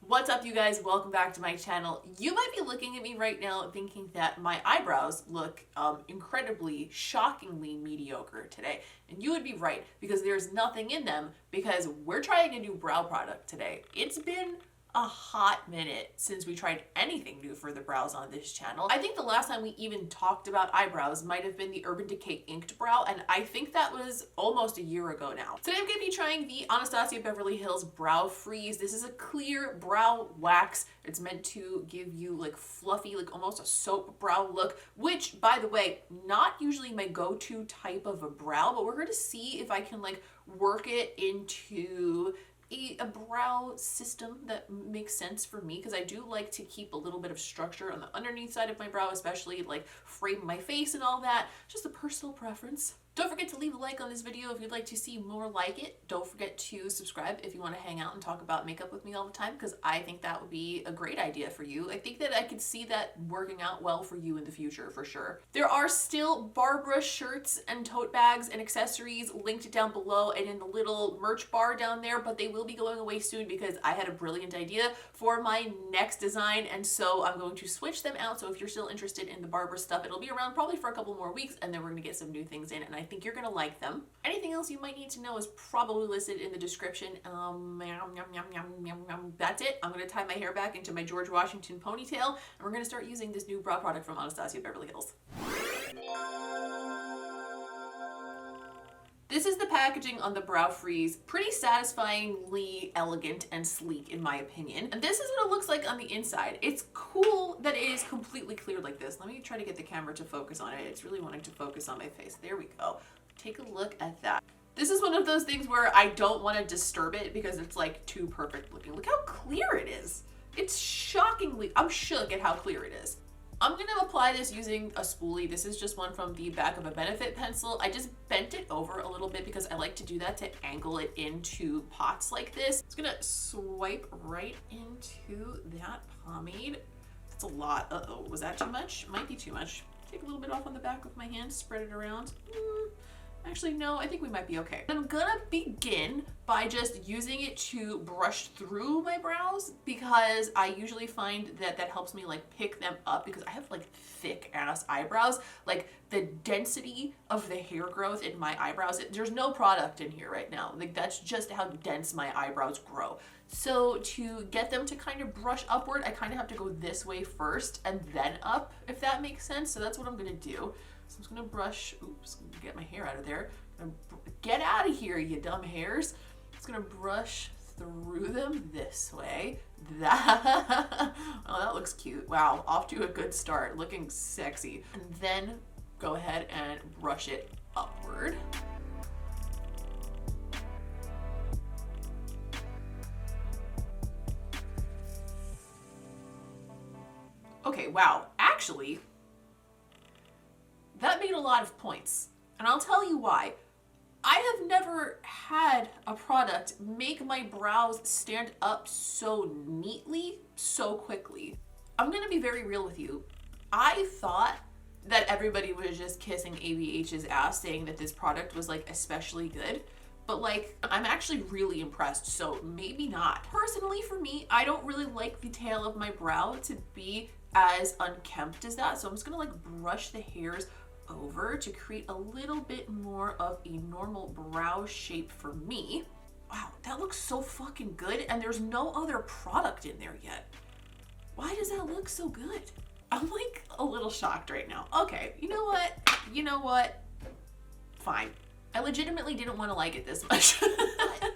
What's up, you guys? Welcome back to my channel. You might be looking at me right now thinking that my eyebrows look incredibly, shockingly mediocre today. And you would be right, because there's nothing in them, because we're trying a new brow product today. It's been a hot minute since we tried anything new for the brows on this channel. I think the last time we even talked about eyebrows might have been the Urban Decay Inked Brow, and I think that was almost a year ago now. Today I'm going to be trying the Anastasia Beverly Hills Brow Freeze. This is a clear brow wax. It's meant to give you like fluffy, like almost a soap brow look, which, by the way, not usually my go-to type of a brow, but we're going to see if I can like work it into a brow system that makes sense for me, because I do like to keep a little bit of structure on the underneath side of my brow, especially like frame my face and all that. Just a personal preference. Don't forget to leave a like on this video if you'd like to see more like it. Don't forget to subscribe if you want to hang out and talk about makeup with me all the time, because I think that would be a great idea for you. I think that I could see that working out well for you in the future for sure. There are still Barbara shirts and tote bags and accessories linked down below and in the little merch bar down there, but they will be going away soon because I had a brilliant idea for my next design, and so I'm going to switch them out. So if you're still interested in the Barbara stuff, it'll be around probably for a couple more weeks, and then we're gonna get some new things in, and I think you're gonna like them. Anything else you might need to know is probably listed in the description. That's it. I'm gonna tie my hair back into my George Washington ponytail, and we're gonna start using this new brow product from Anastasia Beverly Hills. This is the packaging on the Brow Freeze. Pretty satisfyingly elegant and sleek in my opinion. And this is what it looks like on the inside. It's cool that it is completely clear like this. Let me try to get the camera to focus on it. It's really wanting to focus on my face. There we go. Take a look at that. This is one of those things where I don't want to disturb it because it's like too perfect looking. Look how clear it is. It's shockingly, I'm shook at how clear it is. I'm going to apply this using a spoolie. This is just one from the back of a Benefit pencil. I just bent it over a little bit because I like to do that to angle it into pots like this. I'm just going to swipe right into that pomade. That's a lot. Uh-oh, was that too much? Might be too much. Take a little bit off on the back of my hand, spread it around. Actually, no, I think we might be okay. I'm gonna begin by just using it to brush through my brows, because I usually find that that helps me like pick them up, because I have like thick ass eyebrows. Like the density of the hair growth in my eyebrows, there's no product in here right now. Like that's just how dense my eyebrows grow. So to get them to kind of brush upward, I kind of have to go this way first and then up, if that makes sense. So that's what I'm gonna do. So I'm just gonna brush, oops, get my hair out of there. Get out of here, you dumb hairs. I'm just gonna brush through them this way. That, oh, that looks cute. Wow, off to a good start, looking sexy. And then go ahead and brush it upward. Okay, wow, actually, that made a lot of points, and I'll tell you why. I have never had a product make my brows stand up so neatly, so quickly. I'm gonna be very real with you. I thought that everybody was just kissing ABH's ass saying that this product was like especially good, but like I'm actually really impressed, so maybe not. Personally for me, I don't really like the tail of my brow to be as unkempt as that, so I'm just gonna like brush the hairs over to create a little bit more of a normal brow shape for me. Wow, that looks so fucking good, and there's no other product in there yet. Why does that look so good? I'm like a little shocked right now. Okay, you know what? You know what? Fine. I legitimately didn't want to like it this much.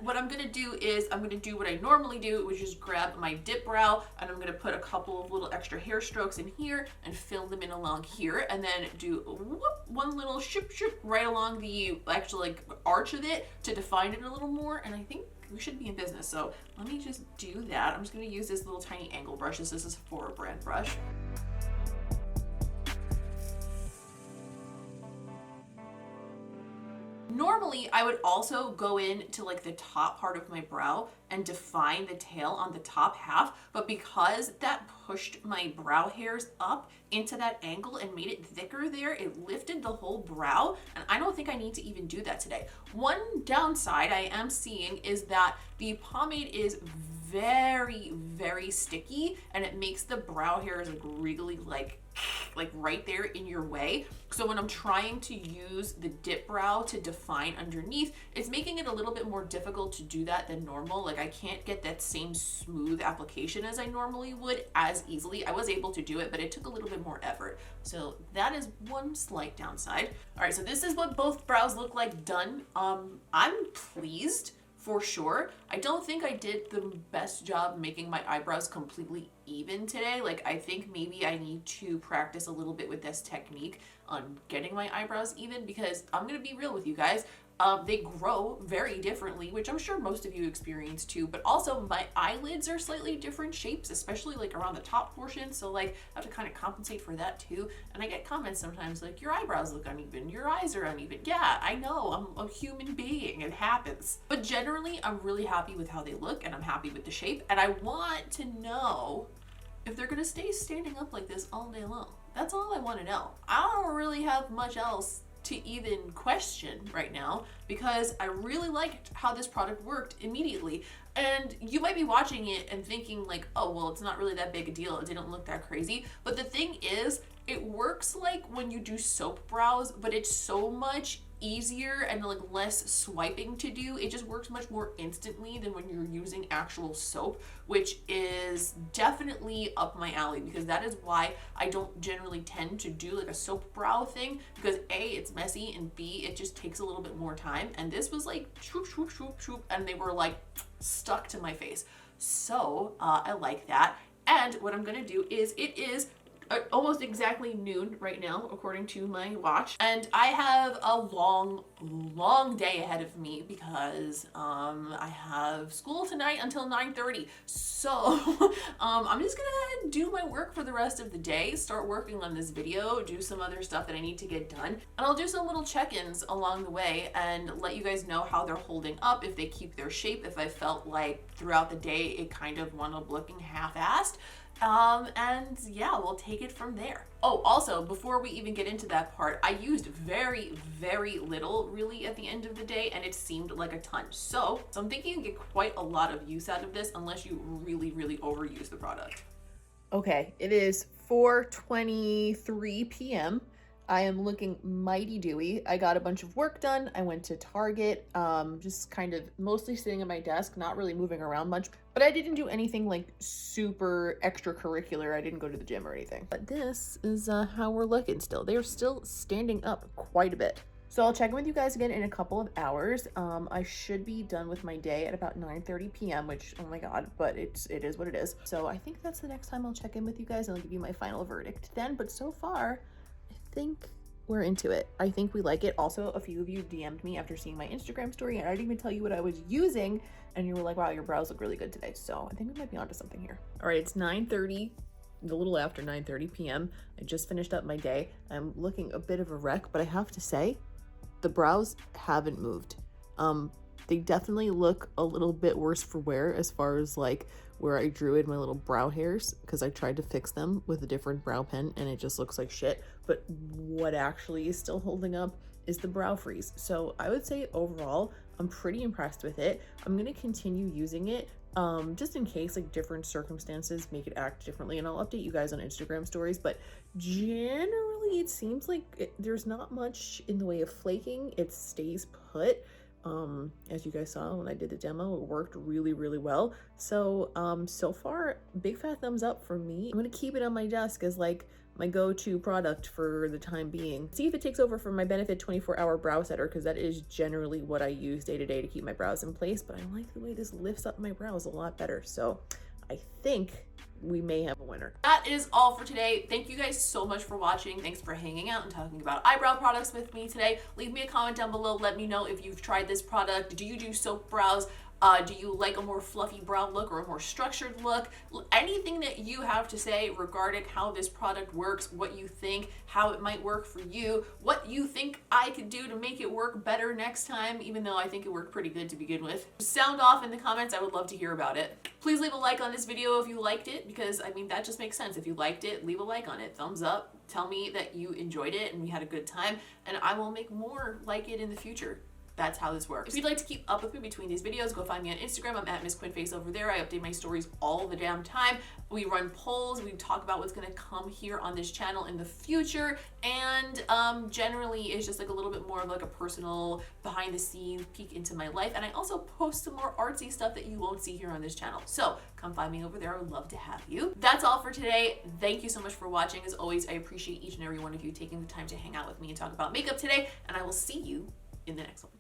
What I'm gonna do is I'm gonna do what I normally do, which is grab my dip brow, and I'm gonna put a couple of little extra hair strokes in here and fill them in along here, and then do whoop, one little ship right along the actual like arch of it to define it a little more, and I think we should be in business. So let me just do that. I'm just gonna use this little tiny angle brush. This is a Sephora brand brush. Normally, I would also go into like the top part of my brow and define the tail on the top half, but because that pushed my brow hairs up into that angle and made it thicker there, it lifted the whole brow, and I don't think I need to even do that today. One downside I am seeing is that the pomade is very, very sticky, and it makes the brow hairs like really like right there in your way. So when I'm trying to use the dip brow to define underneath, it's making it a little bit more difficult to do that than normal. Like I can't get that same smooth application as I normally would as easily. I was able to do it, but it took a little bit more effort. So that is one slight downside. All right, so this is what both brows look like done. I'm pleased for sure. I don't think I did the best job making my eyebrows completely even today. Like I think maybe I need to practice a little bit with this technique on getting my eyebrows even, because I'm gonna be real with you guys. They grow very differently, which I'm sure most of you experience too, but also my eyelids are slightly different shapes, especially like around the top portion. So like I have to kind of compensate for that too. And I get comments sometimes like, your eyebrows look uneven, your eyes are uneven. Yeah, I know, I'm a human being, it happens. But generally I'm really happy with how they look and I'm happy with the shape. And I want to know if they're gonna stay standing up like this all day long. That's all I want to know. I don't really have much else to even question right now, because I really liked how this product worked immediately. And you might be watching it and thinking like, oh, well, it's not really that big a deal, it didn't look that crazy. But the thing is, it works like when you do soap brows, but it's so much easier and like less swiping to do. It just works much more instantly than when you're using actual soap, which is definitely up my alley, because that is why I don't generally tend to do like a soap brow thing, because A, it's messy, and B, it just takes a little bit more time. And this was like shoop, shoop, shoop, shoop, and they were like stuck to my face. So I like that. And what I'm gonna do is, it is almost exactly noon right now, according to my watch. And I have a long day ahead of me because I have school tonight until 9:30. So I'm just gonna do my work for the rest of the day, start working on this video, do some other stuff that I need to get done. And I'll do some little check-ins along the way and let you guys know how they're holding up, if they keep their shape, if I felt like throughout the day it kind of wound up looking half-assed. And yeah, we'll take it from there. Oh, also, before we even get into that part, I used very, very little really at the end of the day, and it seemed like a ton. So I'm thinking you get quite a lot of use out of this unless you really, really overuse the product. Okay, it is 4:23 p.m. I am looking mighty dewy. I got a bunch of work done. I went to Target, just kind of mostly sitting at my desk, not really moving around much. But I didn't do anything like super extracurricular. I didn't go to the gym or anything. But this is how we're looking still. They are still standing up quite a bit. So I'll check in with you guys again in a couple of hours. I should be done with my day at about 9:30 p.m., which, oh my God, but it is what it is. So I think that's the next time I'll check in with you guys, and I'll give you my final verdict then. But so far, I think we're into it. I think we like it. Also, a few of you DM'd me after seeing my Instagram story, and I didn't even tell you what I was using, and you were like, wow, your brows look really good today. So I think we might be onto something here. All right, it's 9:30, a little after 9:30 p.m. I just finished up my day. I'm looking a bit of a wreck, but I have to say, the brows haven't moved. They definitely look a little bit worse for wear as far as like where I drew in my little brow hairs, because I tried to fix them with a different brow pen and it just looks like shit. But what actually is still holding up is the brow freeze. So I would say overall, I'm pretty impressed with it. I'm gonna continue using it just in case like different circumstances make it act differently, and I'll update you guys on Instagram stories. But generally it seems like there's not much in the way of flaking. It stays put. As you guys saw when I did the demo, it worked really, really well. So so far, big fat thumbs up for me. I'm gonna keep it on my desk as like my go-to product for the time being. See if it takes over for my Benefit 24-hour brow setter, because that is generally what I use day to day to keep my brows in place. But I like the way this lifts up my brows a lot better. So I think we may have a winner. That is all for today. Thank you guys so much for watching. Thanks for hanging out and talking about eyebrow products with me today. Leave me a comment down below. Let me know if you've tried this product. Do you do soap brows? Do you like a more fluffy brow look or a more structured look? Anything that you have to say regarding how this product works, what you think, how it might work for you, what you think I could do to make it work better next time, even though I think it worked pretty good to begin with. Sound off in the comments. I would love to hear about it. Please leave a like on this video if you liked it, because I mean, that just makes sense. If you liked it, leave a like on it, thumbs up, tell me that you enjoyed it and we had a good time, and I will make more like it in the future. That's how this works. If you'd like to keep up with me between these videos, go find me on Instagram. I'm at Miss Quinface over there. I update my stories all the damn time. We run polls. We talk about what's going to come here on this channel in the future. And generally it's just like a little bit more of like a personal behind the scenes peek into my life. And I also post some more artsy stuff that you won't see here on this channel. So come find me over there. I would love to have you. That's all for today. Thank you so much for watching. As always, I appreciate each and every one of you taking the time to hang out with me and talk about makeup today. And I will see you in the next one.